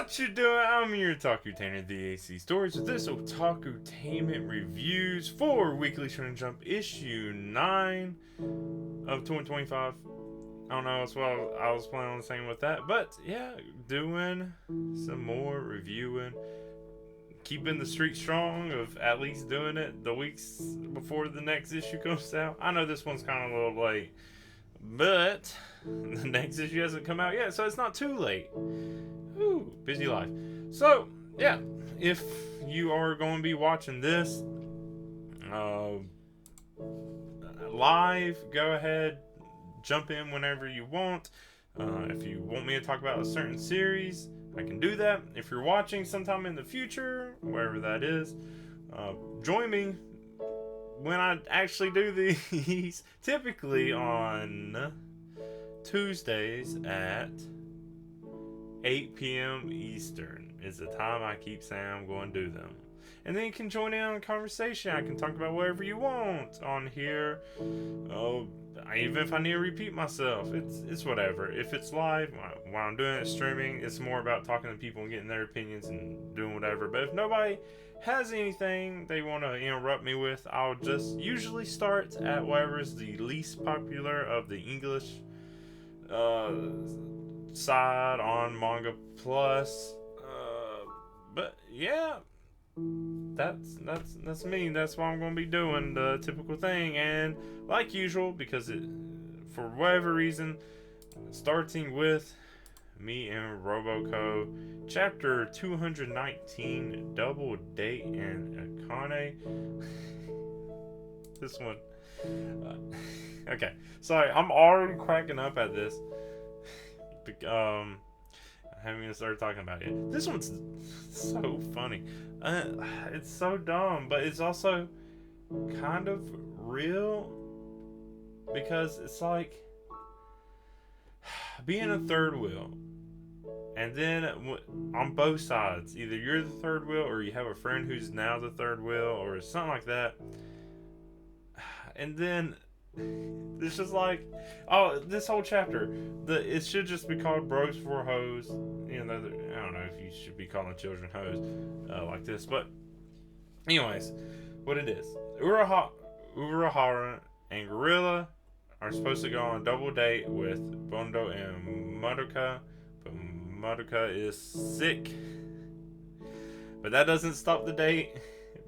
What you doing? I'm your Otakutainment, the AC Stories with this Otakutainment reviews for Weekly Shonen Jump issue 9 of 2025. I don't know, that's what I was planning on saying with that. But yeah, doing some more reviewing. Keeping the streak strong of at least doing it the weeks before the next issue comes out. I know this one's kind of a little late, but the next issue hasn't come out yet, so it's not too late. Ooh, busy life. So, yeah, if you are going to be watching this live, go ahead, jump in whenever you want. If you want me to talk about a certain series, I can do that. If you're watching sometime in the future, wherever that is, join me when I actually do these, typically on Tuesdays at 8 p.m. Eastern is the time I keep saying I'm going to do them. And then you can join in on a conversation. I can talk about whatever you want on here. Even if I need to repeat myself, it's whatever. If it's live, while I'm doing it streaming, it's more about talking to people and getting their opinions and doing whatever. But if nobody has anything they want to interrupt me with, I'll just usually start at whatever is the least popular of the English side on Manga Plus. But yeah, that's me. That's what I'm gonna be doing, the typical thing. And like usual, because it, for whatever reason, starting with me and Roboco, chapter 219, Double Date and Akane. This one. Okay, sorry, I'm already cracking up at this. I haven't even started talking about it. This one's so funny. It's so dumb, but it's also kind of real, because it's like being a third wheel, and then on both sides, either you're the third wheel or you have a friend who's now the third wheel or something like that, and then it's just like, oh, this whole chapter, it should just be called Bros for Hoes. You know, I don't know if you should be calling children hoes like this, but anyways, what it is, Urahara and Gorilla are supposed to go on a double date with Bondo and Madoka, but Madoka is sick. But that doesn't stop the date,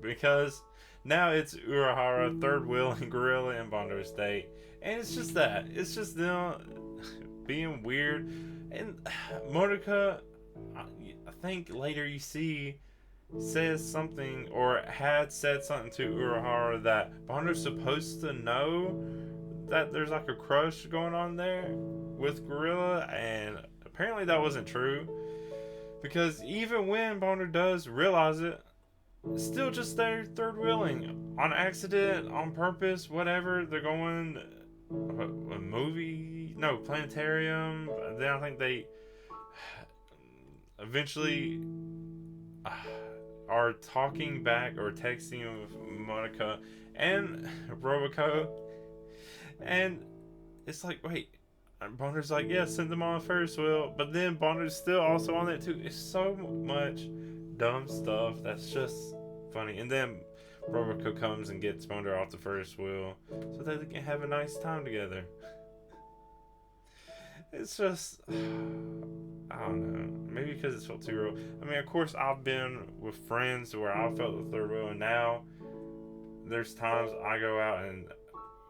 because now it's Urahara, third wheel, and Gorilla in Bondo's date. And it's just that. It's just them being weird. And Madoka, I think later you see, says something, or had said something to Urahara that Bondo's supposed to know that there's like a crush going on there with Gorilla, and apparently that wasn't true, because even when Bondo does realize it, still just their third wheeling on accident, on purpose, whatever. They're going a movie, no, planetarium. Then I think they eventually are talking back or texting with Monica and Roboco, and it's like, wait, Bonder's like, yeah, send them on a Ferris wheel, but then Bonder's still also on it too. It's so much dumb stuff that's just funny. And then Roboco comes and gets Bonder off the Ferris wheel so that they can have a nice time together. It's just, I don't know, maybe because it felt too real. I mean, of course, I've been with friends where I felt the third wheel, and now there's times I go out and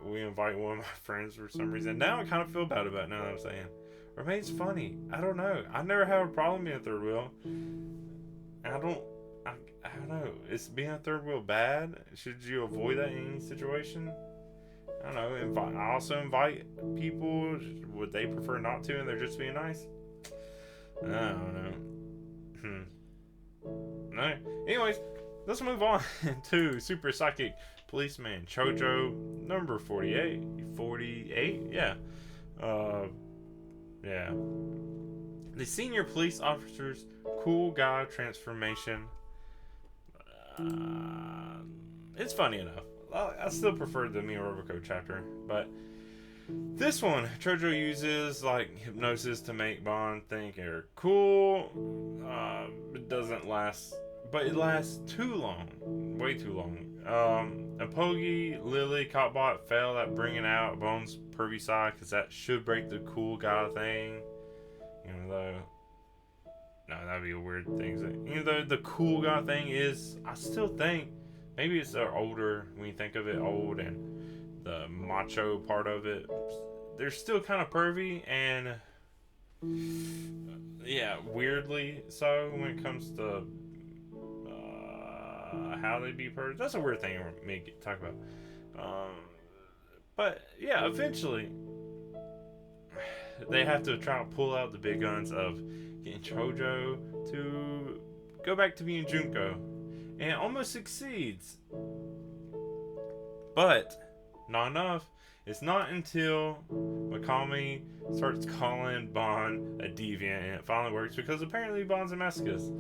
we invite one of my friends for some reason. Now I kind of feel bad about it, now that I'm saying. Or maybe it's funny. I don't know. I never have a problem being a third wheel. I don't know. Is being a third wheel bad? Should you avoid that in any situation? I don't know. I also invite people. Would they prefer not to and they're just being nice? I don't know. No. Anyways, let's move on to Super Psychic Policeman Chojo number 48. 48? Yeah. Yeah. The senior police officer's cool guy transformation. It's funny enough. I still prefer the Miya Roboco chapter, but This one, Chojo uses like hypnosis to make Bond think they're cool. It doesn't last, but it lasts too long, way too long. Apogi, Lily, Copbot fail at bringing out Bond's pervy side because that should break the cool guy thing. Even though, no, that'd be a weird thing. Even though the cool guy thing is, I still think maybe it's older when you think of it old and the macho part of it. They're still kind of pervy and yeah, weirdly so when it comes to how they be pervy. That's a weird thing for me to talk about. But yeah, eventually they have to try to pull out the big guns of getting Chojo to go back to being Junko, and it almost succeeds, but not enough. It's not until Mikami starts calling Bond a deviant and it finally works because apparently Bond's a masochist.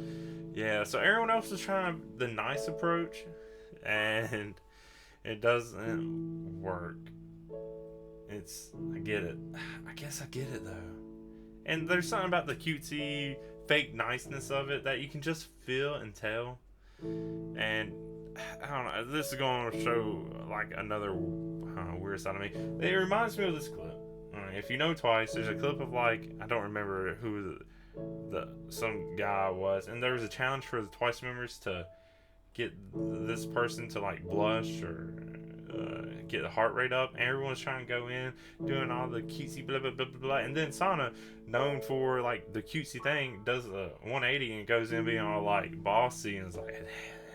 Yeah, so everyone else is trying the nice approach and it doesn't work. I get it. I guess I get it though. And there's something about the cutesy, fake niceness of it that you can just feel and tell. And I don't know, this is going to show like another weird side of me. It reminds me of this clip. If you know Twice, there's a clip of like, I don't remember who some guy was, and there was a challenge for the Twice members to get this person to like blush or get the heart rate up, and everyone's trying to go in doing all the cutesy blah blah blah blah blah, and then Sana, known for like the cutesy thing, does a 180 and goes in being all like bossy and is like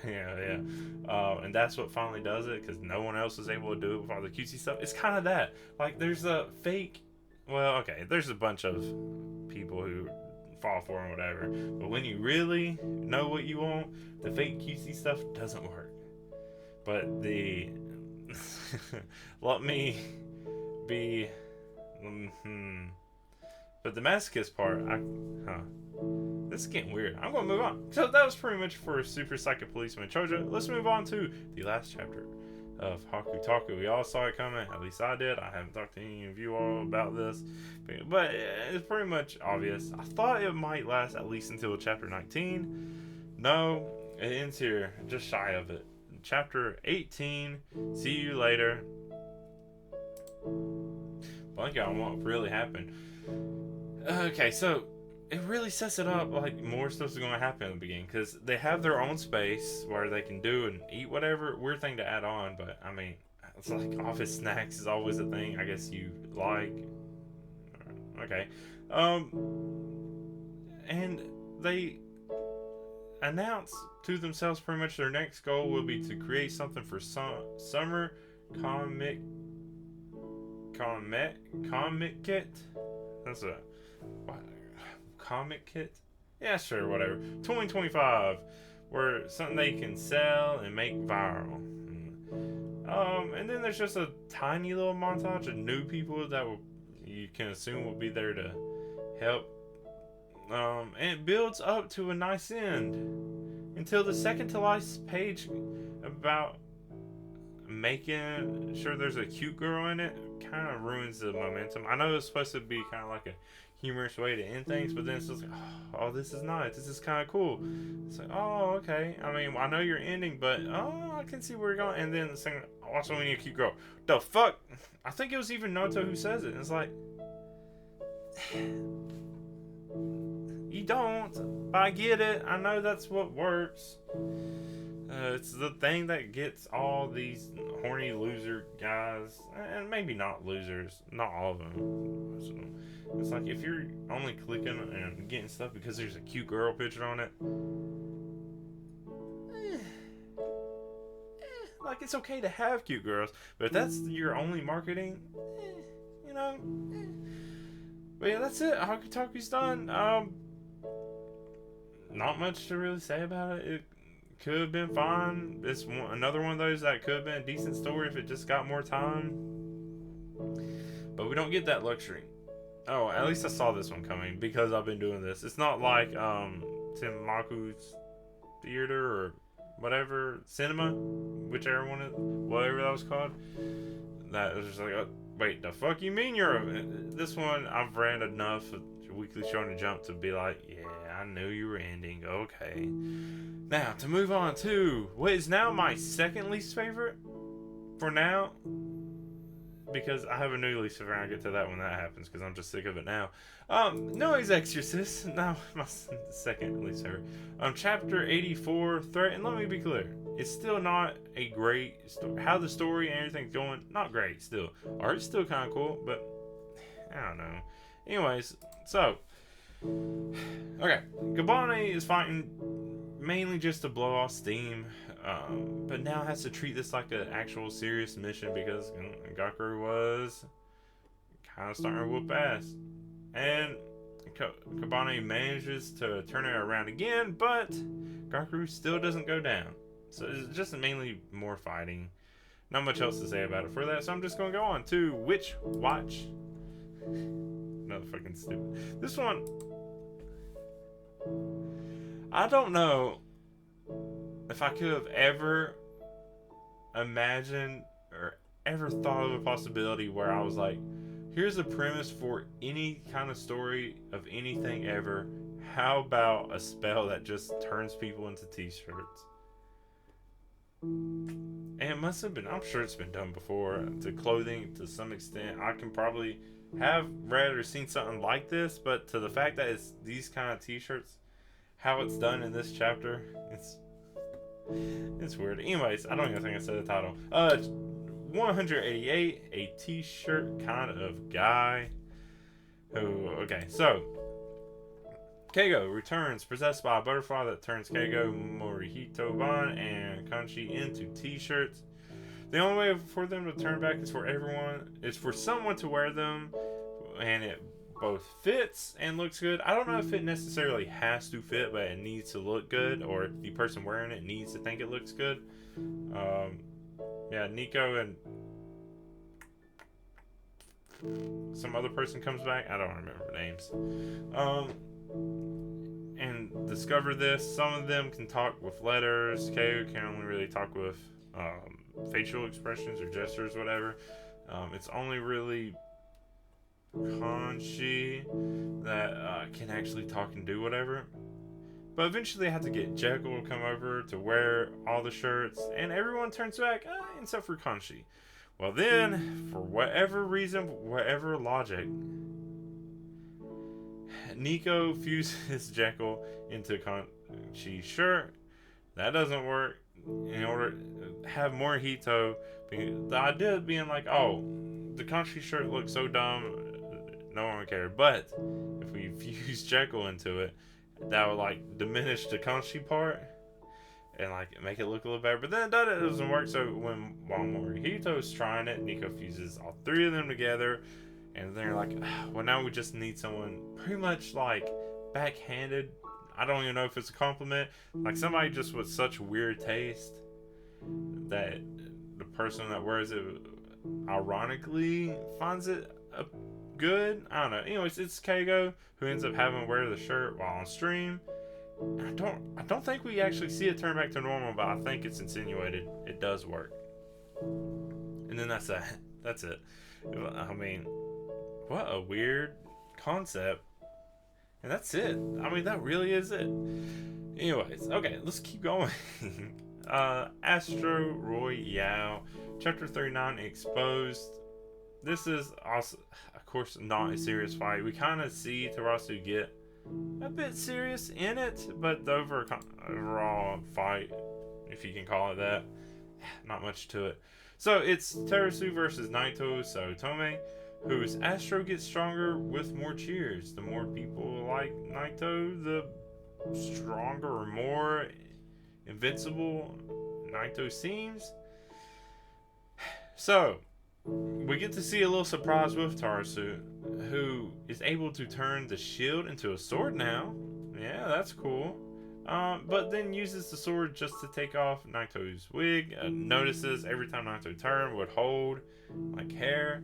yeah. And that's what finally does it because no one else is able to do it with all the cutesy stuff. It's kind of that. Like, there's a fake. Well, okay, there's a bunch of people who fall for it or whatever. But when you really know what you want, the fake cutesy stuff doesn't work. But the. Let me be. But the masochist part, this is getting weird. I'm going to move on. So that was pretty much for Super Psychic Policeman Chojo. Let's move on to the last chapter of Hakutaku. We all saw it coming. At least I did. I haven't talked to any of you all about this. But it's pretty much obvious. I thought it might last at least until chapter 19. No, it ends here. Just shy of it. Chapter 18. See you later. Blanket on what really happened. Okay, so it really sets it up like more stuff is going to happen in the beginning because they have their own space where they can do and eat whatever. Weird thing to add on, but I mean, it's like office snacks is always a thing I guess you like. Okay. And they announce to themselves pretty much their next goal will be to create something for summer comic kit. That's a comic kit? Yeah, sure, whatever. 2025, where something they can sell and make viral. And then there's just a tiny little montage of new people that you can assume will be there to help. And it builds up to a nice end until the second to last page about making sure there's a cute girl in it kind of ruins the momentum. I know it's supposed to be kind of like a humorous way to end things, but then it's just like, oh, this is nice. This is kind of cool. It's like, oh, okay. I mean, I know you're ending, but I can see where you're going. And then the thing, also we need a cute girl. The fuck? I think it was even Naruto who says it. It's like, you don't, but I get it. I know that's what works. It's the thing that gets all these horny loser guys, and maybe not losers, not all of them. So it's like if you're only clicking and getting stuff because there's a cute girl pictured on it, like it's okay to have cute girls, but if that's your only marketing, you know. But yeah, that's it. Hakutaku's done. Not much to really say about it. It could have been fine. It's another one of those that could have been a decent story if it just got more time. But we don't get that luxury. Oh, at least I saw this one coming because I've been doing this. It's not like Tim Maku's theater or whatever, cinema, whichever one, whatever that was called. That was just like, wait, the fuck you mean you're this one? I've read enough of Weekly Shonen Jump to be like, yeah, I knew you were ending. Okay. Now to move on to what is now my second least favorite for now, because I have a new least favorite. I'll get to that when that happens because I'm just sick of it now. Noise Exorcist. Now my second least favorite. Chapter 84. Threat. And let me be clear, it's still not a great story. How the story and everything's going, not great. Still, art's still kind of cool, but I don't know. Anyways, so okay, Gabane is fighting mainly just to blow off steam, but now has to treat this like an actual serious mission because Gakuru was kind of starting to whoop ass, and Kabane manages to turn it around again, but Gakuru still doesn't go down. So it's just mainly more fighting. Not much else to say about it for that, so I'm just going to go on to Witch Watch. Another fucking stupid. This one, I don't know if I could have ever imagined or ever thought of a possibility where I was like, here's a premise for any kind of story of anything ever. How about a spell that just turns people into t-shirts? And it must have been, I'm sure it's been done before to clothing to some extent. I can probably have read or seen something like this, but to the fact that it's these kind of t-shirts, how it's done in this chapter, it's weird. Anyways, I don't even think I said the title. 188, a t-shirt kind of guy who, okay, so Keigo returns possessed by a butterfly that turns Keigo, Morihito-ban, and Kanchi into t-shirts. The only way for them to turn back is for someone to wear them, and it both fits and looks good. I don't know if it necessarily has to fit, but it needs to look good, or the person wearing it needs to think it looks good. Yeah, Nico and some other person comes back. I don't remember names. And discover this. Some of them can talk with letters. Keigo can only really talk with facial expressions or gestures, whatever. It's only really Kanshi that can actually talk and do whatever. But eventually I have to get Jekyll to come over to wear all the shirts, and everyone turns back, except for Kanshi. Well then, for whatever reason, whatever logic, Nico fuses Jekyll into Kanshi's shirt. That doesn't work. In order to have more Hito, the idea of being like, oh, the Kanshi shirt looks so dumb, no one would care. But if we fuse Jekyll into it, that would like diminish the Kanshi part and like make it look a little better. But then it doesn't work. So while Morihito's trying it, Nico fuses all three of them together, and they're like, well, now we just need someone pretty much like backhanded. I don't even know if it's a compliment. Like somebody just with such weird taste that the person that wears it ironically finds it good. I don't know. Anyways, it's Keigo who ends up having to wear the shirt while on stream. I don't think we actually see it turn back to normal, but I think it's insinuated it does work. And then that's that. That's it. I mean, what a weird concept. And that's it. I mean, that really is it. Anyways, okay, let's keep going. Astro Royale, Chapter 39, Exposed. This is also, of course, not a serious fight. We kind of see Tarasu get a bit serious in it, but the overall fight, if you can call it that, not much to it. So it's Tarasu versus Naito Saotome, whose Astro gets stronger with more cheers. The more people like Naito, the stronger or more invincible Naito seems. So we get to see a little surprise with Tarasu, who is able to turn the shield into a sword now. Yeah, that's cool. But then uses the sword just to take off Naito's wig. Notices every time Naito turned would hold like hair.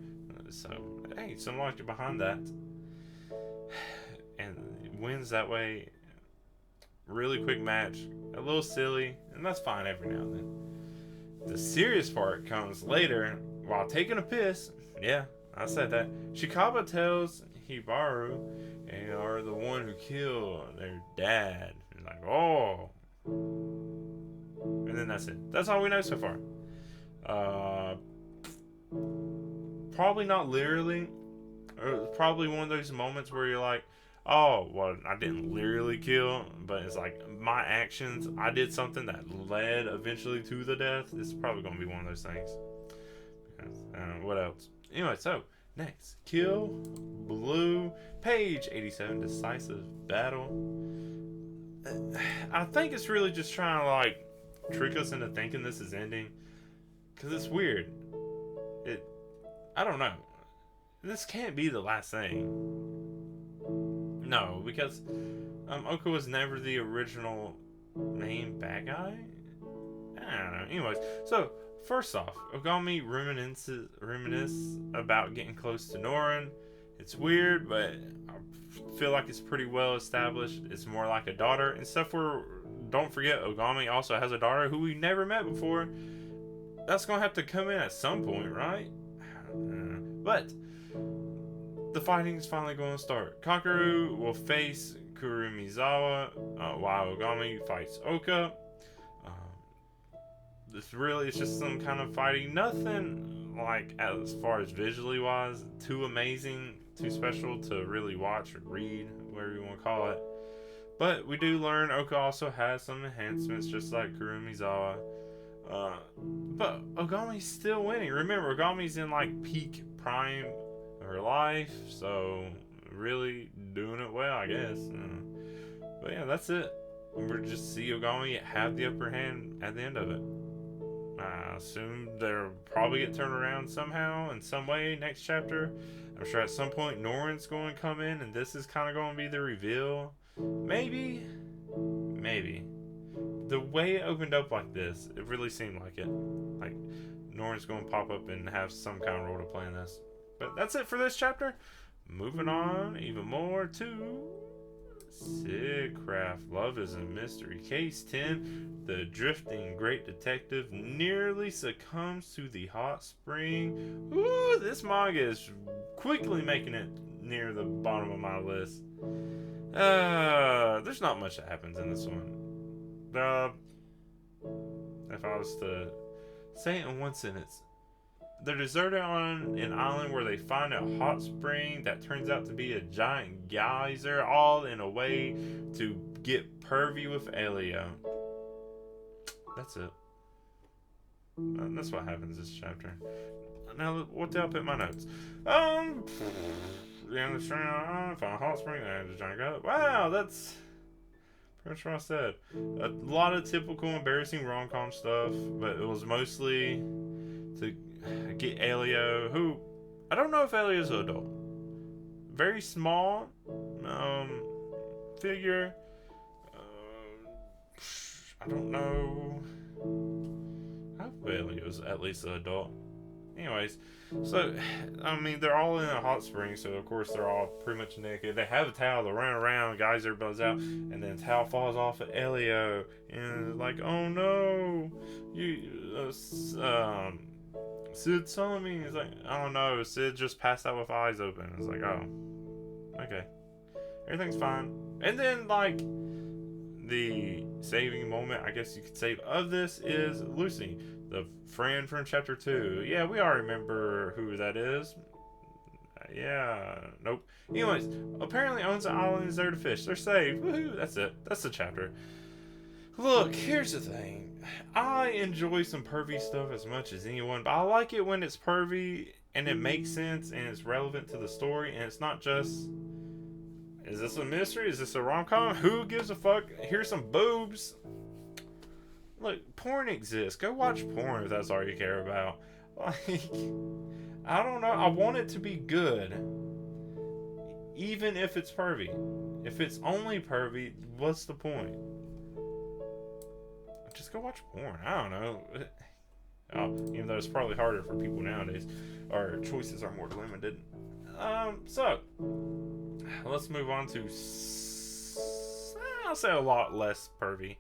So, hey, some logic behind that. And wins that way. Really quick match. A little silly, and that's fine every now and then. The serious part comes later while taking a piss. Yeah, I said that. Shikaba tells Hibaru they are the one who killed their dad. And like, oh. And then that's it. That's all we know so far. Probably not literally. Probably one of those moments where you're like, oh, well, I didn't literally kill, but it's like my actions, I did something that led eventually to the death. It's probably going to be one of those things. What else? Anyway, so next, Kill Blue, page 87, decisive battle. I think it's really just trying to like trick us into thinking this is ending, because it's weird. I don't know. This can't be the last thing. No, because Oka was never the original main bad guy. I don't know. Anyways, so first off, Ogami reminisce about getting close to Norin. It's weird, but I feel like it's pretty well established. It's more like a daughter and stuff. Don't forget, Ogami also has a daughter who we never met before. That's gonna have to come in at some point, right? But the fighting is finally going to start. Kakeru will face Kurumizawa while Ogami fights Oka. It's just some kind of fighting. Nothing like as far as visually wise too amazing, too special to really watch or read, whatever you want to call it. But we do learn Oka also has some enhancements just like Kurumizawa. But Ogami's still winning. Remember, Ogami's in like peak prime of her life, so really doing it well, I guess. But yeah, that's it. We're just see Ogami have the upper hand at the end of it. I assume they'll probably get turned around somehow in some way next chapter. I'm sure at some point Norin's going to come in, and this is kind of going to be the reveal. Maybe. The way it opened up like this, it really seemed like it. Like Norin's going to pop up and have some kind of role to play in this. But that's it for this chapter. Moving on even more to Sigcraft. Love is a Mystery. Case 10. The drifting great detective nearly succumbs to the hot spring. Ooh, this manga is quickly making it near the bottom of my list. There's not much that happens in this one. If I was to say it in one sentence, they're deserted on an island where they find a hot spring that turns out to be a giant geyser, all in a way to get pervy with Elio. That's it. That's what happens this chapter. Now, what did I put in my notes? The end of the string, find a hot spring, and a giant geyser. Wow, that's pretty much what I said. A lot of typical embarrassing rom-com stuff, but it was mostly to get Elio, who I don't know if Elio's an adult. Very small figure. I don't know. I hope Elio's at least an adult. Anyways, so I mean they're all in a hot spring, so of course they're all pretty much naked. They have a towel, they run around, geyser buzz out, and then the towel falls off at Elio, and it's like, oh no, Sid saw me. He's like, I don't know, Sid just passed out with eyes open. It's like, oh, okay, everything's fine. And then like the saving moment, I guess you could say, of this is Lucy, the friend from chapter 2. Yeah, we all remember who that is. Yeah, nope. Anyways, apparently owns an island and is there to fish. They're safe. Woohoo, that's it. That's the chapter. Look, here's the thing. I enjoy some pervy stuff as much as anyone, but I like it when it's pervy and it makes sense and it's relevant to the story, and it's not just, is this a mystery? Is this a rom-com? Who gives a fuck? Here's some boobs. Look, porn exists. Go watch porn if that's all you care about. Like, I don't know. I want it to be good. Even if it's pervy. If it's only pervy, what's the point? Just go watch porn. I don't know. Even though it's probably harder for people nowadays. Our choices are more limited. So, let's move on to, I'll say a lot less pervy.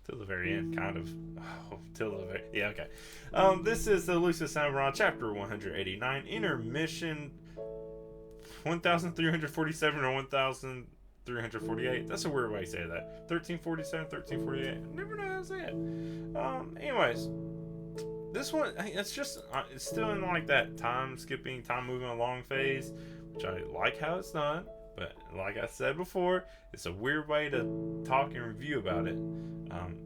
Till the very end, kind of. Oh, till the very... Yeah, okay. This is the Elusive Samurai, chapter 189, Intermission. 1347 or 1348. That's a weird way to say that. 1347, 1348. I never know how to say it. Anyways, this one, it's still in like that time skipping, time moving along phase, which I like how it's done. But like I said before, it's a weird way to talk and review about it,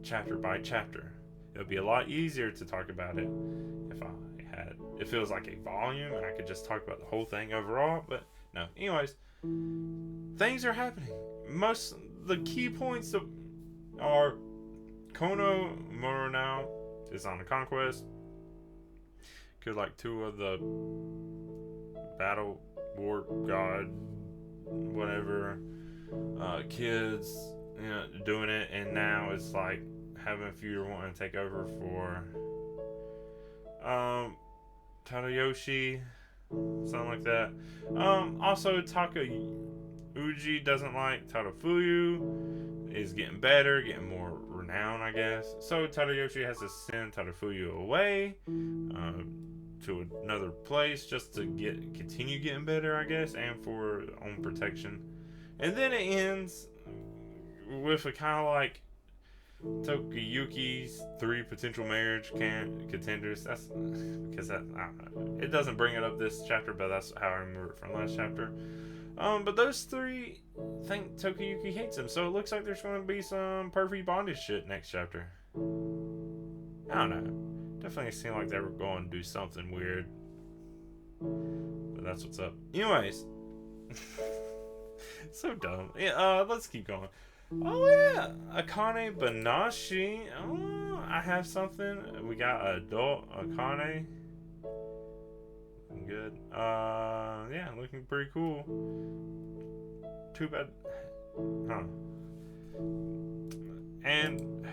chapter by chapter. It would be a lot easier to talk about it if I had. It feels like a volume, and I could just talk about the whole thing overall. But no. Anyways, things are happening. The key points are Kono Moro now is on a conquest. Killed like 2 of the battle war god whatever kids, doing it, and now it's like having a feud wanting to take over for Tadayoshi, something like that. Also Takauji doesn't like Tadafuyu, is getting better, getting more renowned, I guess. So Tadayoshi has to send Tadafuyu away to another place just to continue getting better, I guess, and for own protection. And then it ends with a kind of like Tokuyuki's 3 potential marriage contenders. That's because I don't know. It doesn't bring it up this chapter, but that's how I remember it from last chapter. But those 3 think Tokuyuki hates him, so it looks like there's going to be some perfect bondage shit next chapter. I don't know. Definitely seemed like they were going to do something weird, but that's what's up. Anyways, so dumb. Yeah. Let's keep going. Oh yeah, akane-banashi. Oh, I have something. We got adult akane. Good. Yeah, looking pretty cool. Too bad. Huh. And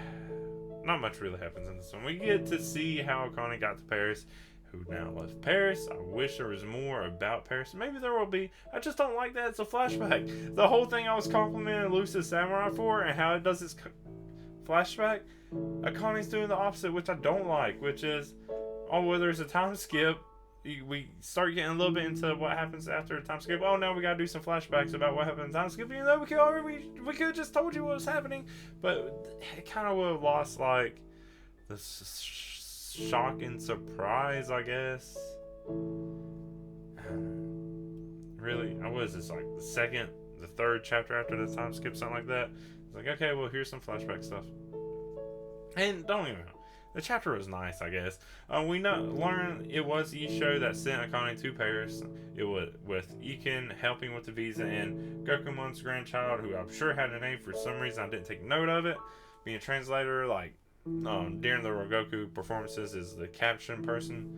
not much really happens in this one. We get to see how Akane got to Paris, who now left Paris. I wish there was more about Paris. Maybe there will be. I just don't like that it's a flashback. The whole thing I was complimenting Lucid Samurai for and how it does its flashback, Akane's doing the opposite, which I don't like, which is, where there's a time skip, we start getting a little bit into what happens after a time skip. Now we gotta do some flashbacks about what happened in time skip, even though we could have just told you what was happening, but it kind of would have lost like the shock and surprise, I guess. Really, what is this, like the third chapter after the time skip, something like that? It's like, okay, well, here's some flashback stuff, and don't even know. The chapter was nice, I guess. We learn it was Isho that sent Akane to Paris. It was with Iken helping with the visa, and Gokumon's grandchild, who I'm sure had a name for some reason, I didn't take note of it, being a translator, like during the Rogoku performances, is the caption person.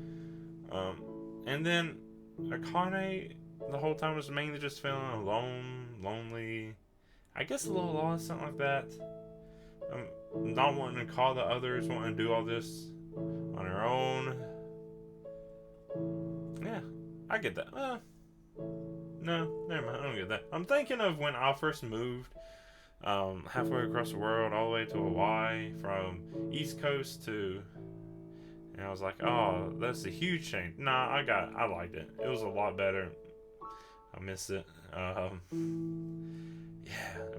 And then Akane the whole time was mainly just feeling alone, lonely, I guess a little lost, something like that. Not wanting to call the others, wanting to do all this on her own. Yeah, I get that. No, never mind. I don't get that. I'm thinking of when I first moved halfway across the world, all the way to Hawaii, from East Coast to, and I was like, oh, that's a huge change. Nah, I liked it. It was a lot better. I missed it. Yeah,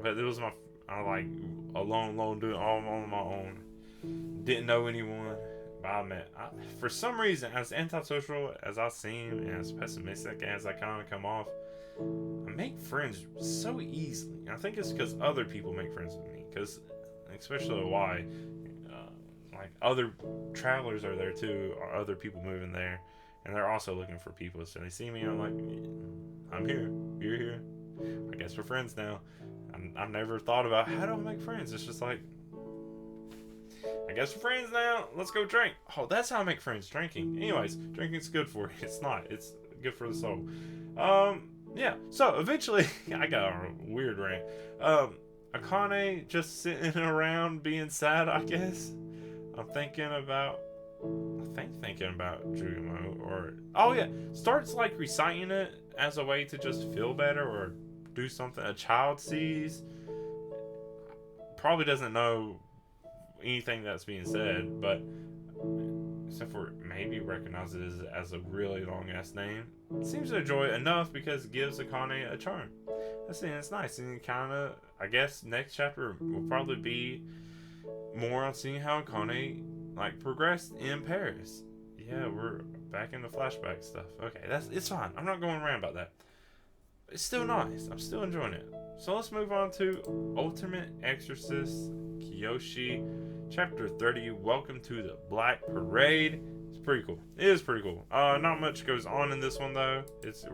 but it was I like alone, doing all on my own. Didn't know anyone, but for some reason, as antisocial as I seem and as pessimistic as I kind of come off, I make friends so easily. I think it's because other people make friends with me, because especially Hawaii, like other travelers are there too, or other people moving there, and they're also looking for people. So they see me, I'm like, I'm here, you're here. I guess we're friends now. I've never thought about how do I make friends. It's just like, I guess we're friends now. Let's go drink. Oh, that's how I make friends, drinking. Anyways, drinking's good for you. It's not. It's good for the soul. Yeah. So eventually, I got a weird rant. Akane just sitting around being sad, I guess. I'm thinking about Jugumo, or starts like reciting it as a way to just feel better or do something a child sees. Probably doesn't know anything that's being said, but except for maybe recognizes it as a really long ass name, seems to enjoy it enough because it gives Akane a charm. It's nice, and kind of, I guess next chapter will probably be more on seeing how Akane like progressed in Paris. Yeah, we're back in the flashback stuff. Okay, it's fine. I'm not going around about that. It's still nice. I'm still enjoying it. So let's move on to Ultimate Exorcist Kiyoshi, Chapter 30. Welcome to the Black Parade. It's pretty cool. It is pretty cool. Not much goes on in this one though. It's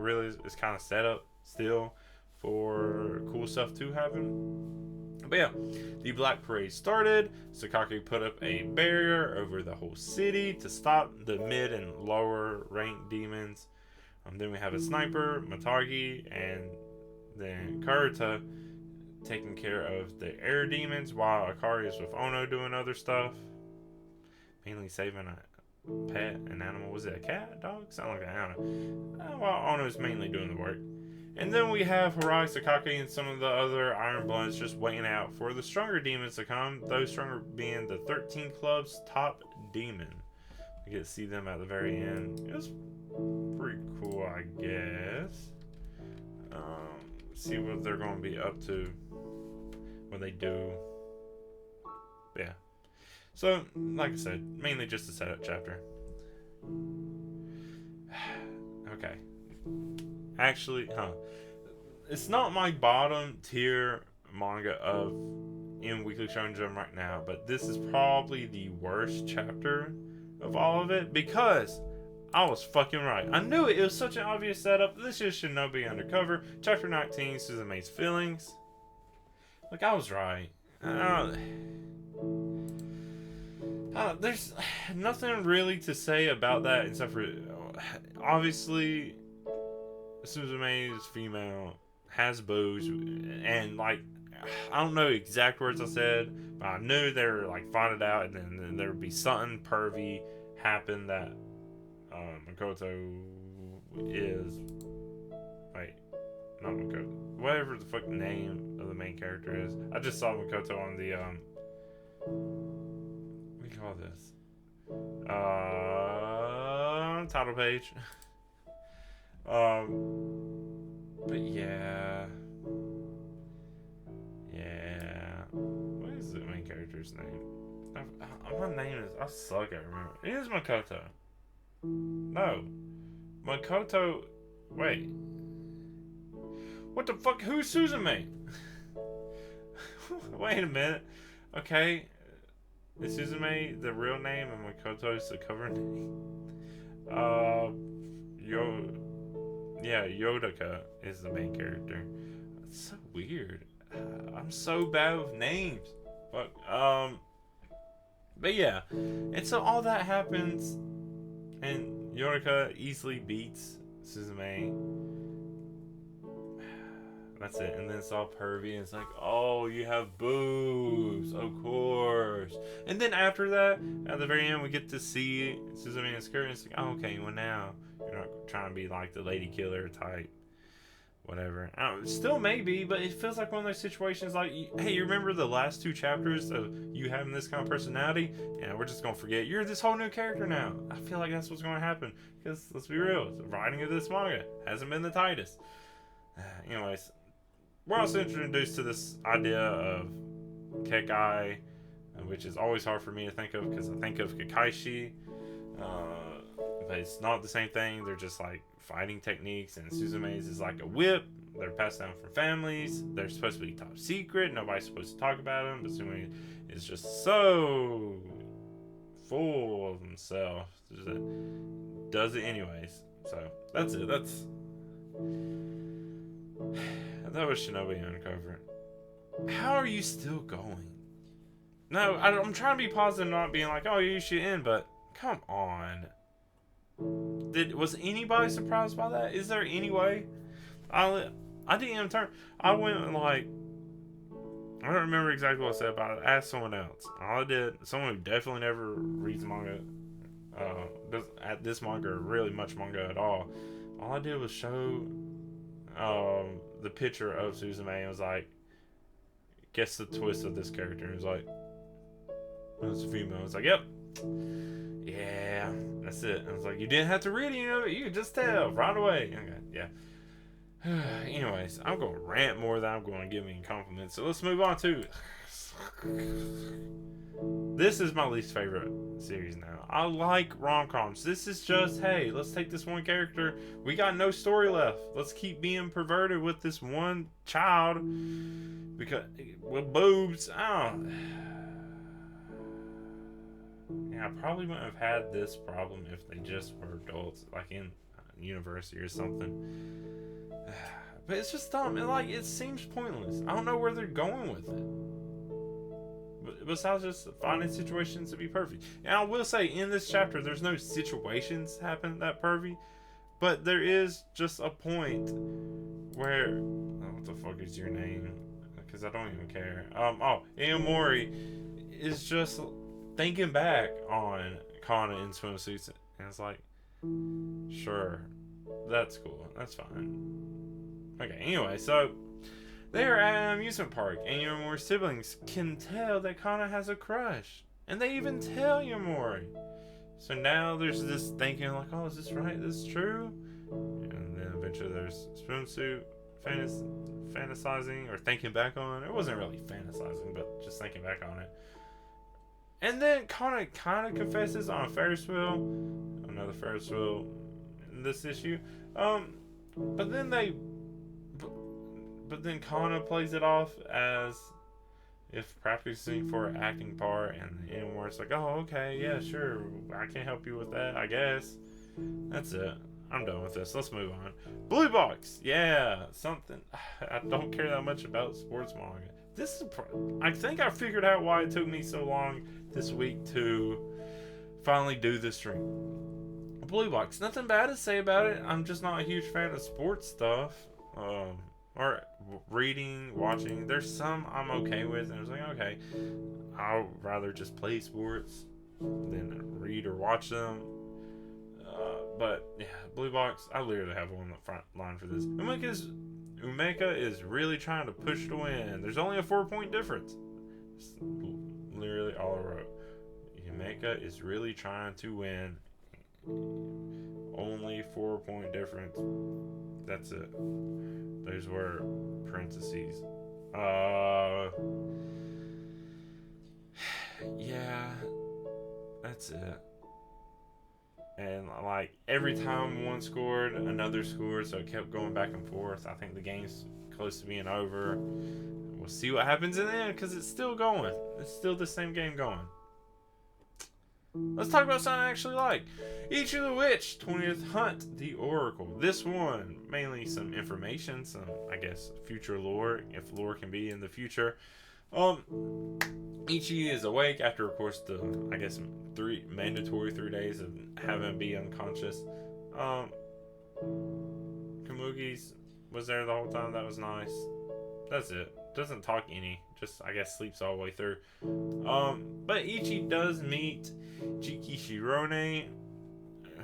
kind of set up still for cool stuff to happen. But yeah, the Black Parade started. Sakaki put up a barrier over the whole city to stop the mid and lower ranked demons. Then we have a sniper, Matagi, and then Karuta taking care of the air demons while Akari is with Ono doing other stuff. Mainly saving a pet, an animal. Was it a cat, a dog? Something like that. I don't know. While Ono is mainly doing the work. And then we have Harai, Sakaki, and some of the other Iron Bloods just waiting out for the stronger demons to come. Those stronger being the 13 Club's top demon. We get to see them at the very end. It was pretty cool, I guess. See what they're going to be up to when they do. Yeah. So, like I said, mainly just a setup chapter. Okay. Actually, it's not my bottom tier manga in Weekly Shonen Jump right now, but this is probably the worst chapter of all of it because I was fucking right. I knew it. It was such an obvious setup. This just should not be undercover. Chapter 19, Suzume's feelings. Like, I was right. There's nothing really to say about that except for, obviously, Suzume is female, has boobs, and, like, I don't know exact words I said, but I knew they were, like, finding out, and then there would be something pervy happen that Makoto is, wait, not Makoto, whatever the fuck name of the main character is. I just saw Makoto on the what do you call this, title page. But yeah, what is the main character's name? My name is, I suck at remember. It is Makoto. No. Makoto. Wait. What the fuck? Who's Suzume? Wait a minute. Okay. Is Suzume the real name and Makoto's the cover name? Yodaka is the main character. It's so weird. I'm so bad with names. But yeah. And so all that happens. And Yorika easily beats Suzume. That's it. And then it's all pervy. And it's like, oh, you have boobs. Of course. And then after that, at the very end, we get to see Suzume in skirt. And it's like, oh, okay, well now, you're not trying to be like the lady killer type. Whatever. Still maybe, but it feels like one of those situations like, hey, you remember the last 2 chapters of you having this kind of personality? Yeah, we're just going to forget. You're this whole new character now. I feel like that's what's going to happen. Because, let's be real, the writing of this manga hasn't been the tightest. Anyways, we're also introduced to this idea of Kekai, which is always hard for me to think of because I think of Kakaishi. But it's not the same thing. They're just like fighting techniques, and Suzume's is like a whip. They're passed down from families. They're supposed to be top secret. Nobody's supposed to talk about them, but Suzume is just so full of himself. Does it anyways. So that's it. That was Shinobi Uncovered. How are you still going? No, I'm trying to be positive, not being like, oh, you should end, but come on. Was anybody surprised by that? Is there any way? I didn't even turn. I went and like, I don't remember exactly what I said about it. I asked someone else. All I did, someone who definitely never reads manga, at this manga or really much manga at all. All I did was show the picture of Suzume and was like, guess the twist of this character. And it was like, it's a female. It's like, yep. Yeah, that's it. I was like, you didn't have to read any of it. You could just tell right away. Okay, yeah. Anyways, I'm going to rant more than I'm going to give me compliments. So let's move on to... This is my least favorite series now. I like rom-coms. This is just, hey, let's take this one character. We got no story left. Let's keep being perverted with this one child. Because, with boobs, I don't... Yeah, I probably wouldn't have had this problem if they just were adults, like in university or something. But it's just dumb, and like, it seems pointless. I don't know where they're going with it. Besides just finding situations to be perfect. And I will say, in this chapter, there's no situations happen that pervy, but there is just a point where... Oh, what the fuck is your name? Because I don't even care. Aomori is just thinking back on Kana in swimsuits, and it's like, sure, that's cool, that's fine. Okay, anyway, so they're at an amusement park, and Yomori's siblings can tell that Kana has a crush, and they even tell Yomori. So now there's this thinking like, oh, is this right? Is this true? And then eventually there's swimsuit fantasizing or thinking back on. It wasn't really fantasizing, but just thinking back on it. And then Kana kind of confesses on a Ferris wheel, another Ferris wheel in this issue. But then Kana plays it off as if practicing for an acting part, and where it's like, oh, okay, yeah, sure, I can't help you with that, I guess. That's it. I'm done with this. Let's move on. Blue Box, yeah, something. I don't care that much about sports manga. This is, I think I figured out why it took me so long this week to finally do this stream. Blue Box, nothing bad to say about it. I'm just not a huge fan of sports stuff. Or reading, watching. There's some I'm okay with, and I was like, okay, I'll rather just play sports than read or watch them. But yeah, Blue Box, I literally have one front line for this. Umeka is really trying to push to win. There's only a 4-point difference. It's literally all I wrote. Umeka is really trying to win. Only 4-point difference. That's it. Those were parentheses. Yeah, that's it. And like every time one scored, another scored, so it kept going back and forth. I think the game's close to being over. We'll see what happens in the end, because it's still going. It's still the same game going. Let's talk about something I actually like. Ichi the Witch, 20th Hunt the Oracle. This one, mainly some information, some, I guess, future lore, if lore can be in the future. Ichi is awake after, of course, the, I guess, mandatory 3 days of having to be unconscious. Kamugi's was there the whole time. That was nice. That's it. Doesn't talk any. Just, I guess, sleeps all the way through. But Ichi does meet Jiki Shirone,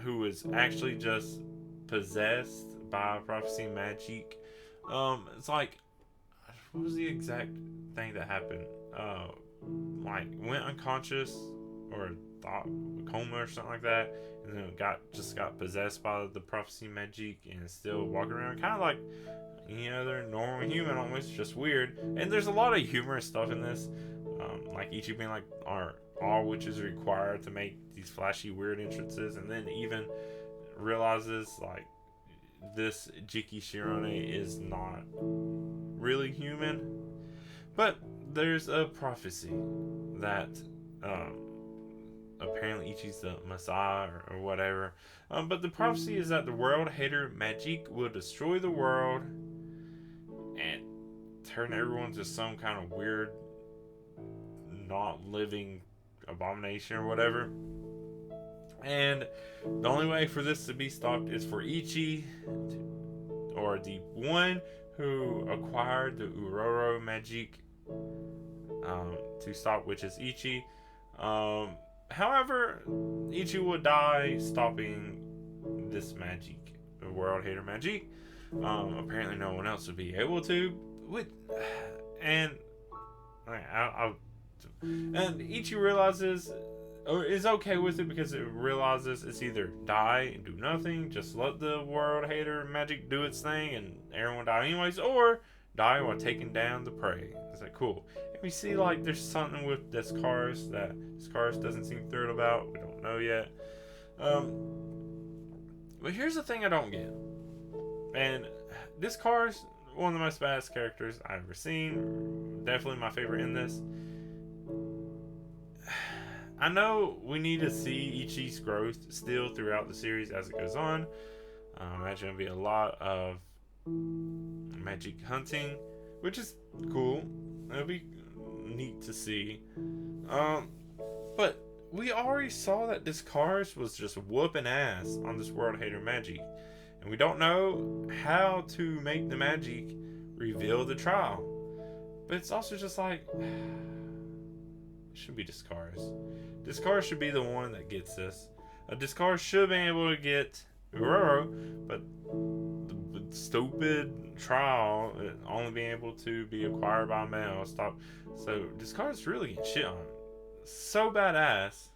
who is actually just possessed by prophecy magic. It's like, what was the exact thing that happened? Like, went unconscious or thought coma or something like that, and then got possessed by the prophecy magic and is still walking around, kind of like any other normal human, almost, just weird. And there's a lot of humorous stuff in this, like Ichi being like, all witches are required to make these flashy weird entrances, and then even realizes like this Jiki Shirone is not really human, but there's a prophecy that apparently Ichi's the Messiah or whatever, but the prophecy is that the world hater magic will destroy the world and turn everyone to some kind of weird not living abomination or whatever. And the only way for this to be stopped is for Ichi, or the one who acquired the Uroro magic, to stop, which is Ichi. However, Ichi will die stopping this magic, the world hater magic. Apparently no one else would be able to. And Ichi realizes is okay with it because it realizes it's either die and do nothing, just let the world hater magic do its thing and everyone die anyways, or die while taking down the prey. Is that cool? And we see like there's something with Descartes that Descartes doesn't seem thrilled about. We don't know yet. But here's the thing I don't get. And Descartes, one of the most badass characters I've ever seen. Definitely my favorite in this. I know we need to see Ichi's growth still throughout the series as it goes on. I imagine it'll be a lot of magic hunting, which is cool. It'll be neat to see. But we already saw that Descartes was just whooping ass on this world hater magic. And we don't know how to make the magic reveal the trial. But it's also just like, it should be Descartes. Descartes should be the one that gets this. Descartes should be able to get Aurora, but the stupid trial only being able to be acquired by mail. Stop. So Descartes really getting shit on. So badass,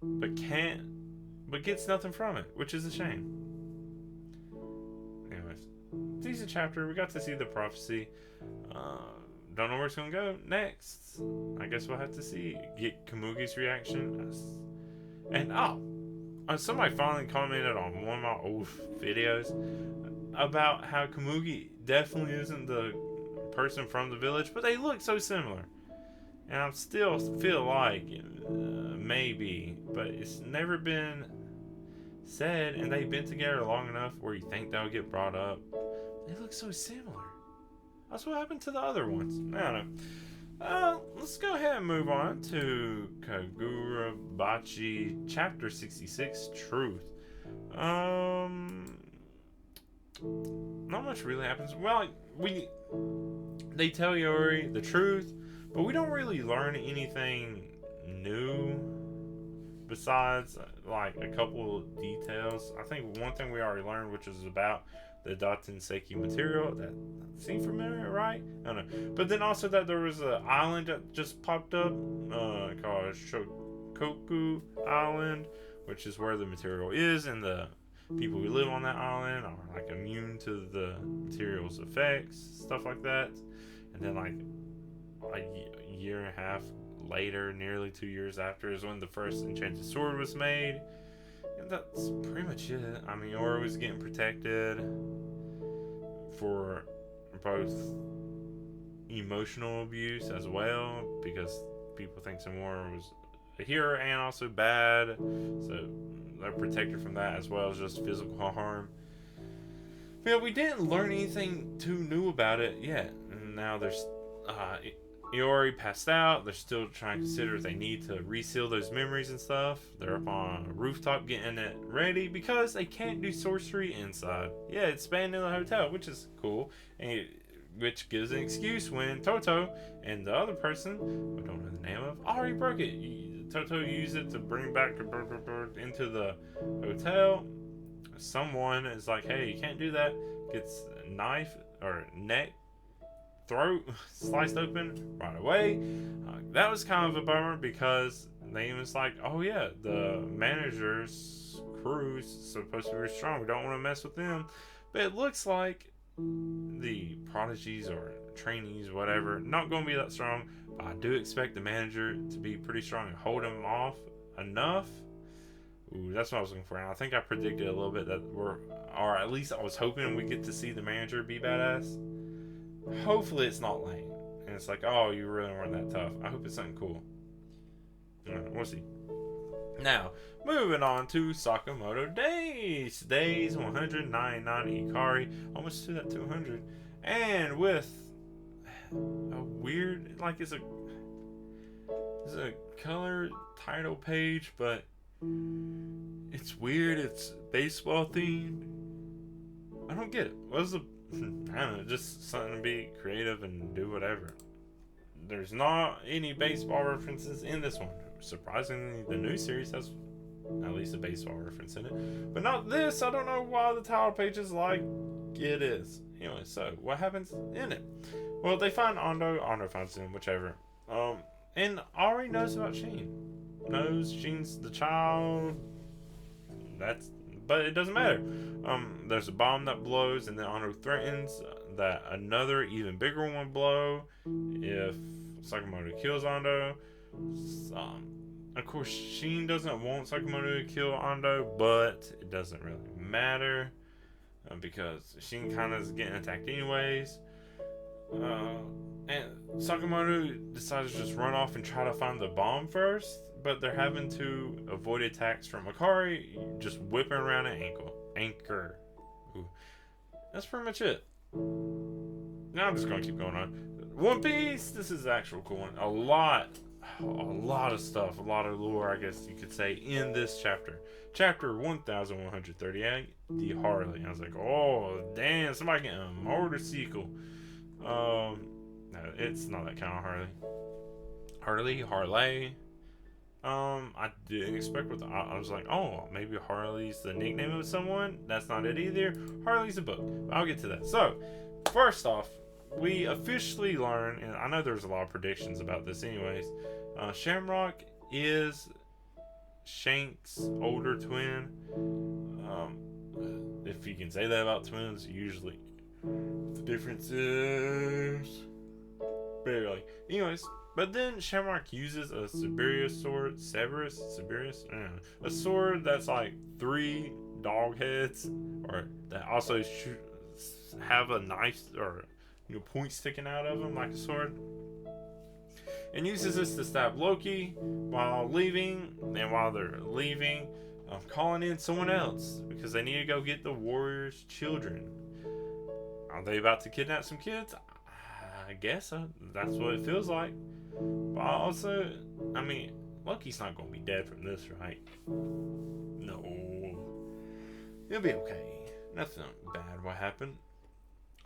but gets nothing from it, which is a shame. Anyways, decent chapter. We got to see the prophecy. Don't know where it's gonna go next. I guess we'll have to see. Get Kamugi's reaction. And somebody finally commented on one of my old videos about how Kamugi definitely isn't the person from the village, but they look so similar. And I still feel like maybe, but it's never been said, and they've been together long enough where you think they'll get brought up. They look so similar. That's what happened to the other ones. I don't know. Let's go ahead and move on to Kagurabachi Chapter 66, Truth. Not much really happens. Well, they tell Yori the truth, but we don't really learn anything new besides like a couple of details. I think one thing we already learned, which is about the Daten-seki material, that seemed familiar, right? I don't know. But then also that there was an island that just popped up called Shokoku Island, which is where the material is, and the people who live on that island are like immune to the material's effects, stuff like that. And then like a year and a half later, nearly 2 years after, is when the first enchanted sword was made. And that's pretty much it. I mean, Ora was getting protected for both emotional abuse as well, because people think Samora was a hero and also bad, so they're protected from that as well as just physical harm. But yeah, we didn't learn anything too new about it yet. And now there's Iori passed out. They're still trying to consider if they need to reseal those memories and stuff. They're up on a rooftop getting it ready because they can't do sorcery inside. Yeah, it's banned in the hotel, which is cool, and which gives an excuse when Toto and the other person, we don't know the name of, already broke it. Toto used it to bring back into the hotel. Someone is like, hey, you can't do that. Gets a knife or neck, throat sliced open right away. That was kind of a bummer because they was like, oh yeah, the manager's crew's supposed to be strong. We don't want to mess with them. But it looks like the prodigies or trainees, whatever, not going to be that strong. But I do expect the manager to be pretty strong and hold him off enough. Ooh, that's what I was looking for. And I think I predicted a little bit that or at least I was hoping we get to see the manager be badass. Hopefully it's not lame. And it's like, oh, you really weren't that tough. I hope it's something cool. We'll see. Now, moving on to Sakamoto Days. Days 199 Ikari. Almost to that 200. And with a weird, like it's a color title page, but it's weird. It's baseball themed. I don't get it. What's the I don't know, just something to be creative and do whatever. There's not any baseball references in this one. Surprisingly, the new series has at least a baseball reference in it, but not this. I don't know why the title page is like it is. Anyway, so what happens in it? Well, they find Ando finds him, whichever. And Ari knows about Sheen. knows Shin's the child. But it doesn't matter. There's a bomb that blows, and then Ando threatens that another even bigger one blow if Sakamoto kills Ando. Of course, Shin doesn't want Sakamoto to kill Ando, but it doesn't really matter because Shin kind of is getting attacked anyways. And Sakamoto decides to just run off and try to find the bomb first, but they're having to avoid attacks from Akari, just whipping around an anchor. Ooh. That's pretty much it. Now I'm just gonna keep going on. One Piece. This is the actual cool one. A lot of stuff, a lot of lore, I guess you could say, in this chapter. Chapter 1138, the Harley. I was like, oh damn, somebody getting a motorcycle. No, it's not that kind of Harley. I didn't expect I was like, oh, maybe Harley's the nickname of someone. That's not it either. Harley's a book. I'll get to that. So, first off, we officially learn, and I know there's a lot of predictions about this anyways, Shamrock is Shank's older twin. If you can say that about twins, usually the difference is barely. Anyways, but then Shamrock uses a Siberius sword, a sword that's like 3 dog heads, or that also have a knife or point sticking out of them like a sword, and uses this to stab Loki while leaving. And while they're leaving, calling in someone else because they need to go get the warrior's children. Are they about to kidnap some kids? I guess that's what it feels like. But also, I mean, Loki's not going to be dead from this, right? No. It'll be okay. Nothing bad will happen.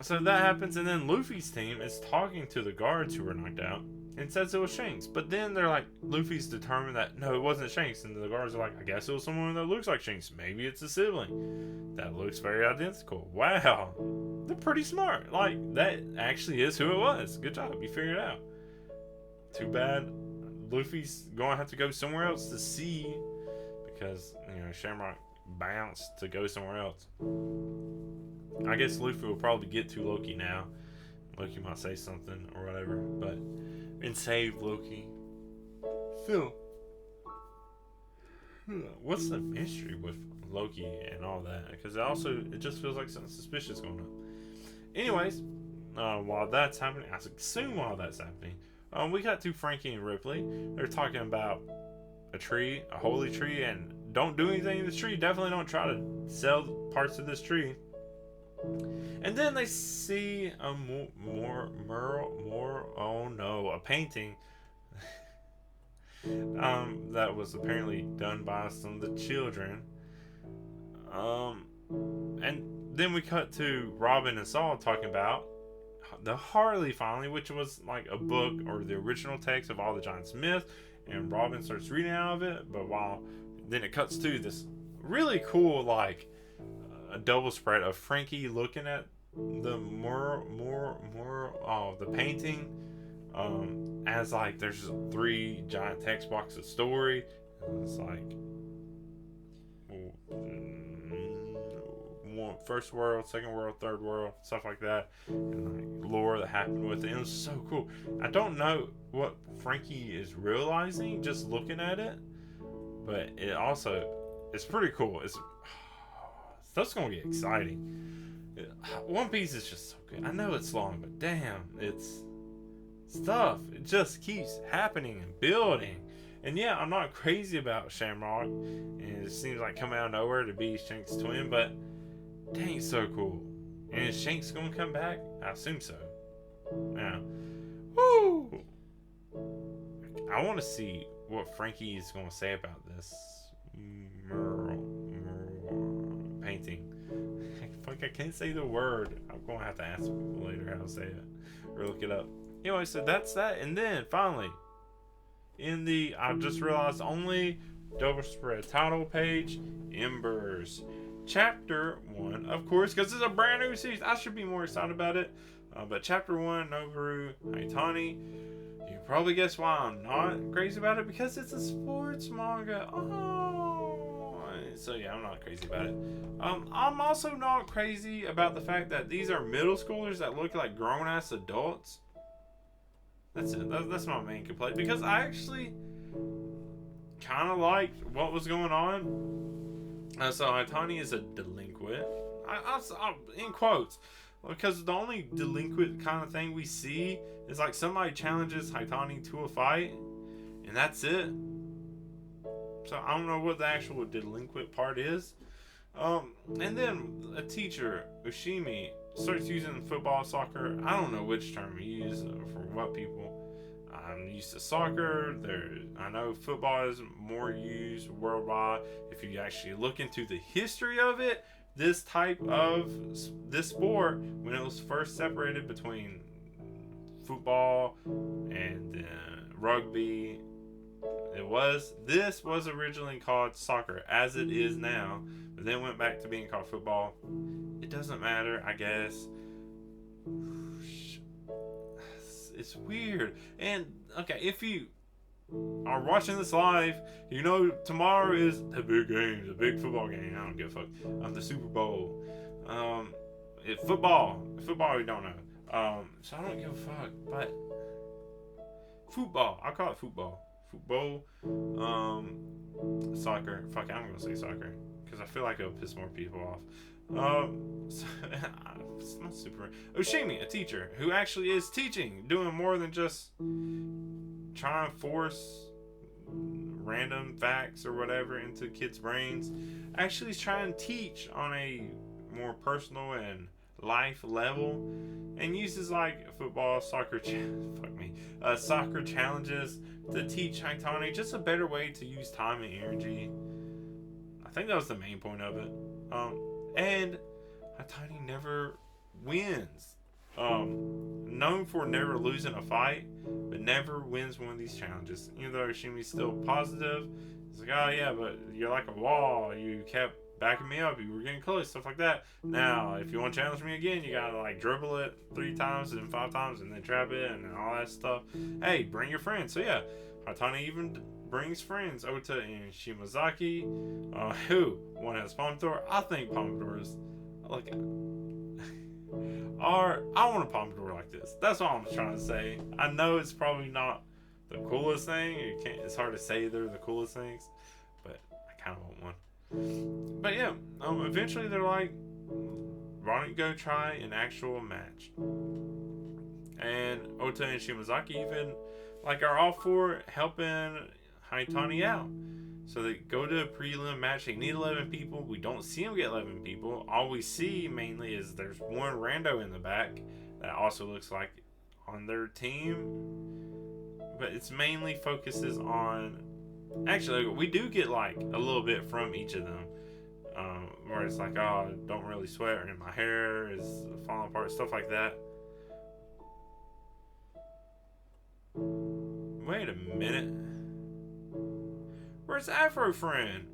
So that happens, and then Luffy's team is talking to the guards who were knocked out and says it was Shanks. But then they're like, Luffy's determined that no, it wasn't Shanks. And the guards are like, I guess it was someone that looks like Shanks. Maybe it's a sibling that looks very identical. Wow. They're pretty smart. Like, that actually is who it was. Good job. You figured it out. Too bad Luffy's going to have to go somewhere else to see, because, Shamrock bounced to go somewhere else. I guess Luffy will probably get to Loki now. Loki might say something or whatever, and save Loki. Phil, what's the mystery with Loki and all that? Because it just feels like something suspicious going on. Anyways, while that's happening, I assume while that's happening, we got to Frankie and Ripley. They're talking about a holy tree, and don't do anything in this tree. Definitely don't try to sell parts of this tree. And then they see a a painting that was apparently done by some of the children. And then we cut to Robin and Saul talking about the Harley finally, which was like a book or the original text of all the Giants myth, and Robin starts reading out of it. But then it cuts to this really cool, like, a double spread of Frankie looking at the the painting, as like there's 3 giant text boxes of story, and it's like first world, second world, third world, stuff like that, and like lore that happened with it. It was so cool. I don't know what Frankie is realizing just looking at it, but it's pretty cool. Stuff's gonna get exciting. One Piece is just so good. I know it's long, but damn, it's stuff. It just keeps happening and building. And yeah, I'm not crazy about Shamrock, and it seems like coming out of nowhere to be Shank's twin, but dang, it's so cool. And is Shanks gonna come back? I assume so. Yeah. Woo! I want to see what Frankie is gonna say about this painting. I can't say the word. I'm gonna have to ask people later how to say it or look it up. Anyway, so that's that. And then finally, I just realized only double spread title page, Embers. chapter 1, of course, because it's a brand new series. I should be more excited about it. But chapter 1, Noboru Haitani. You can probably guess why I'm not crazy about it, because it's a sports manga. So yeah, I'm not crazy about it. I'm also not crazy about the fact that these are middle schoolers that look like grown-ass adults. That's it. That's my main complaint, because I actually kind of liked what was going on. So Haitani is a delinquent. I in quotes, because the only delinquent kind of thing we see is like somebody challenges Haitani to a fight, and that's it. So I don't know what the actual delinquent part is. And then a teacher, Ushimi, starts using football, soccer. I don't know which term he uses for what people. I'm used to soccer. I know football is more used worldwide. If you actually look into the history of it, this type of this sport, when it was first separated between football and rugby, this was originally called soccer, as it is now, but then went back to being called football. It doesn't matter, I guess. It's weird. And okay, if you are watching this live, you know tomorrow is the big game, the big football game. I don't give a fuck. The Super Bowl. Football we don't know. So I don't give a fuck. But football, I call it football. Football, soccer. Fuck, I'm gonna say soccer because I feel like it'll piss more people off. So, it's not super. Ushimi, a teacher who actually is teaching, doing more than just trying to force random facts or whatever into kids' brains. Actually, is trying to teach on a more personal and life level, and uses like football, soccer challenges to teach Haitani just a better way to use time and energy. I think that was the main point of it. And Haitani never wins. Known for never losing a fight, but never wins one of these challenges. Even though Shimi's still positive, it's like, oh yeah, but you're like a wall. You kept backing me up. You were getting close, stuff like that. Now, if you want to challenge me again, you gotta like dribble it 3 times and 5 times and then trap it and all that stuff. Hey, bring your friends. So yeah, Haitani even brings friends, Ota and Shimazaki, who one has Pompadour. I think Pompadour is like, I want a Pompadour like this. That's what I'm trying to say. I know it's probably not the coolest thing. It's hard to say they're the coolest things, but I kind of want one. But yeah, eventually they're like, why don't you go try an actual match? And Ota and Shimazaki even like are all for helping Haitani out. So they go to a prelim match. They need 11 people. We don't see them get 11 people. All we see mainly is there's one rando in the back that also looks like on their team. But it's mainly focuses on... Actually, we do get like a little bit from each of them. Where it's like, oh, don't really sweat, and my hair is falling apart, stuff like that. Wait a minute. Where's Afro Friend?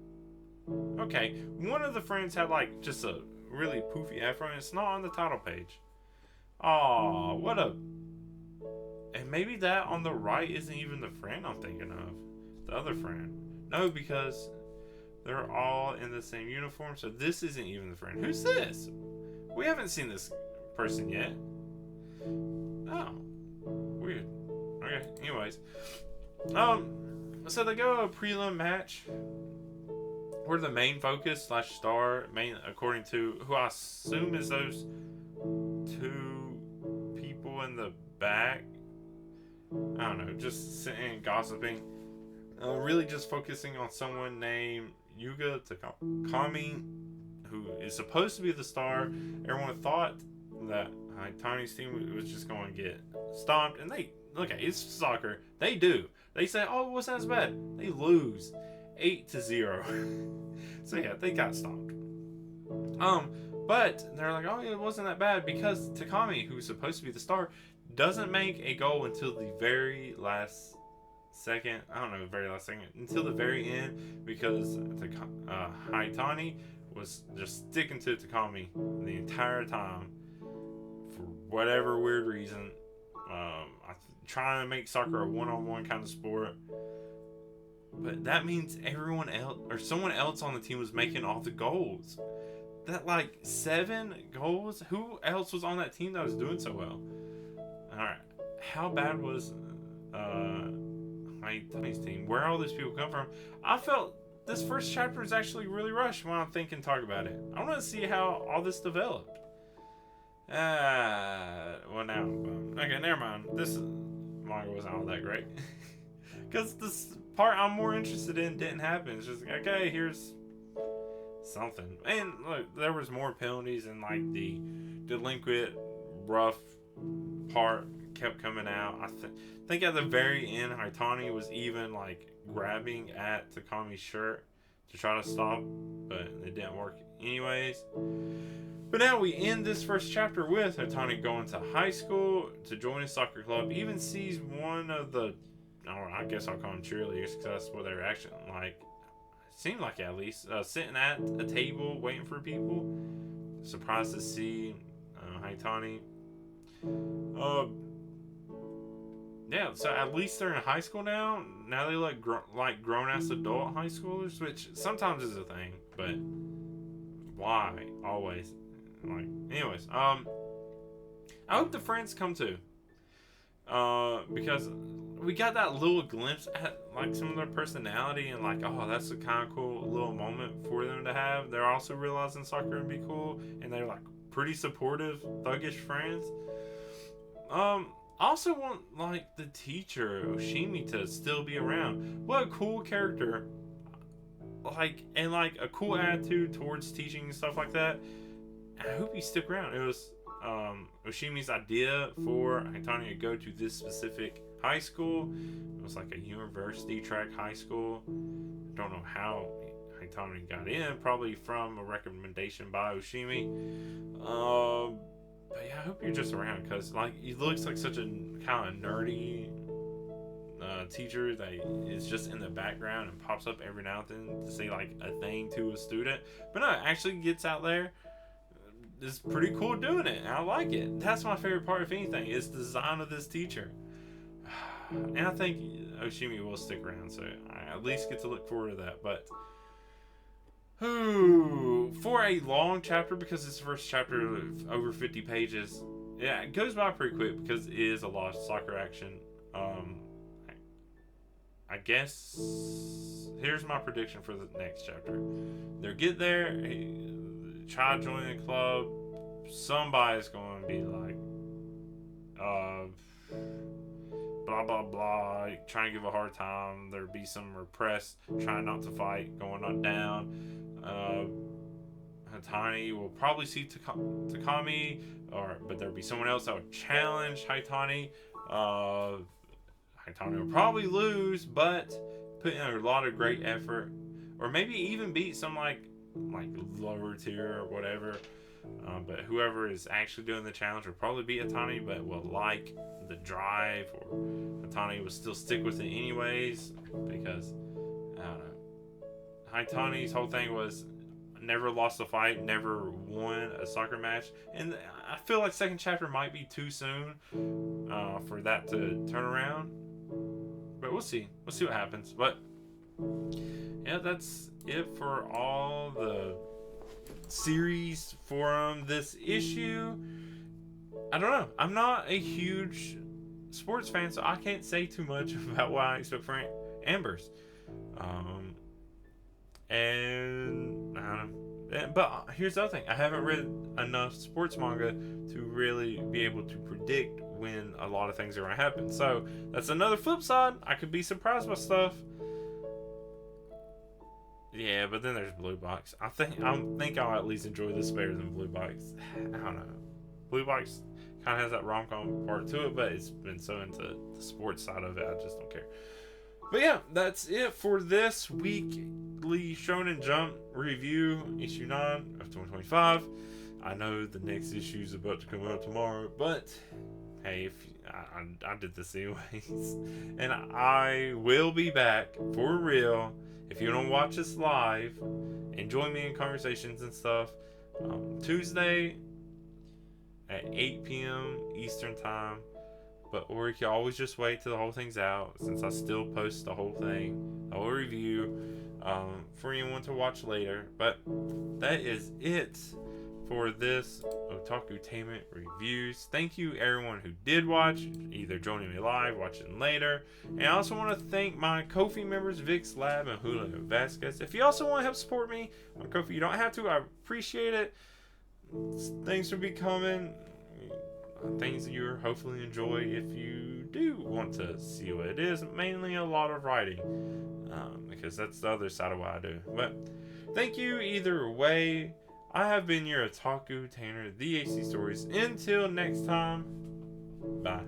Okay, one of the friends had like just a really poofy afro, and it's not on the title page. Aw, what a... And maybe that on the right isn't even the friend I'm thinking of. The other friend. No, because they're all in the same uniform, so this isn't even the friend. Who's this? We haven't seen this person yet. Oh, weird. Okay, anyways. So they go to a prelim match where the main focus / star, according to who I assume is those 2 people in the back. I don't know, just sitting and gossiping. Really just focusing on someone named Yuga Takami, who is supposed to be the star. Everyone thought that Haitani's team was just going to get stomped, and it's soccer. They do. They say, oh, it wasn't as bad. They lose 8-0. So yeah, they got stomped. But they're like, oh, it wasn't that bad because Takami, who's supposed to be the star, doesn't make a goal until the very last second. I don't know, the very last second, until the very end, because Haitani was just sticking to Takami the entire time for whatever weird reason. Trying to make soccer a one-on-one kind of sport, but that means everyone else or someone else on the team was making all the goals. That like 7 goals. Who else was on that team that was doing so well? All right, how bad was Haitani's team? Where all these people come from? I felt this first chapter is actually really rushed when I think and talk about it. I want to see how all this developed. Well now I'm bummed. Okay, never mind. This manga wasn't all that great. Because this part I'm more interested in didn't happen. It's just, okay, here's something. And look, there was more penalties and like the delinquent, rough part kept coming out. I think at the very end, Haitani was even like grabbing at Takami's shirt to try to stop, but it didn't work anyways. But now we end this first chapter with Haitani going to high school to join a soccer club. Even sees one of the, I guess I'll call them cheerleaders because that's what they were acting like. Seemed like at least sitting at a table waiting for people. Surprised to see Haitani. Yeah, so at least they're in high school now. Now they like grown-ass adult high schoolers, which sometimes is a thing, but why always? Like, anyways, I hope the friends come too, because we got that little glimpse at like some of their personality and like, oh, that's a kind of cool little moment for them to have. They're also realizing soccer would be cool, and they're like pretty supportive, thuggish friends. I also want like the teacher Oshimi to still be around. What a cool character! Like, and like a cool attitude towards teaching and stuff like that. I hope you stick around. It was Oshimi's idea for Haitani to go to this specific high school. It was like a university track high school. I don't know how Haitani got in. Probably from a recommendation by Oshimi. But yeah, I hope you're just around because like he looks like such a kind of nerdy teacher that is just in the background and pops up every now and then to say like a thing to a student. But no, it actually gets out there. It's pretty cool doing it. I like it. That's my favorite part, if anything, is the design of this teacher. And I think Oshimi will stick around, so I at least get to look forward to that. But for a long chapter, because it's the first chapter of over 50 pages, yeah, it goes by pretty quick because it is a lot of soccer action. I guess here's my prediction for the next chapter. They'll get there, try joining the club. Somebody's going to be like, blah blah blah, trying to give a hard time. There'll be some repressed, trying not to fight, going on down. Haitani will probably see Takami, but there'll be someone else that would challenge Haitani. Haitani will probably lose, but put in a lot of great effort, or maybe even beat some like lower tier or whatever. But whoever is actually doing the challenge will probably beat Haitani, but will like the drive, or Haitani will still stick with it anyways because I don't know. Haitani's whole thing was never lost a fight, never won a soccer match, and I feel like second chapter might be too soon for that to turn around. But we'll see. We'll see what happens. But yeah, that's it for all the series from this issue. I don't know. I'm not a huge sports fan, so I can't say too much about what I expect for Embers. And I don't know. But here's the other thing. I haven't read enough sports manga to really be able to predict when a lot of things are going to happen. So that's another flip side. I could be surprised by stuff. Yeah, but then there's Blue Box. I think I'll at least enjoy this better than Blue Box. I don't know. Blue Box kind of has that rom-com part to it, but it's been so into the sports side of it, I just don't care. But yeah, that's it for this Weekly Shonen Jump review, issue 9 of 2025. I know the next issue is about to come out tomorrow, but hey, if I did this anyways, and I will be back for real. If you don't watch us live and join me in conversations and stuff, Tuesday at 8 p.m. Eastern time. Or you can always just wait till the whole thing's out, since I still post the whole thing, the whole review, for anyone to watch later. But that is it for this Otakutainment reviews. Thank you everyone who did watch, either joining me live, watching later. And I also want to thank my Ko-fi members, Vix Lab and Julio Vasquez. If you also want to help support me on Ko-fi, you don't have to. I appreciate it. Things will be coming. Things that you hopefully enjoy if you do want to see what it is. Mainly a lot of writing, because that's the other side of what I do. But thank you either way. I have been your Otakutainer, the AC Stories. Until next time, bye.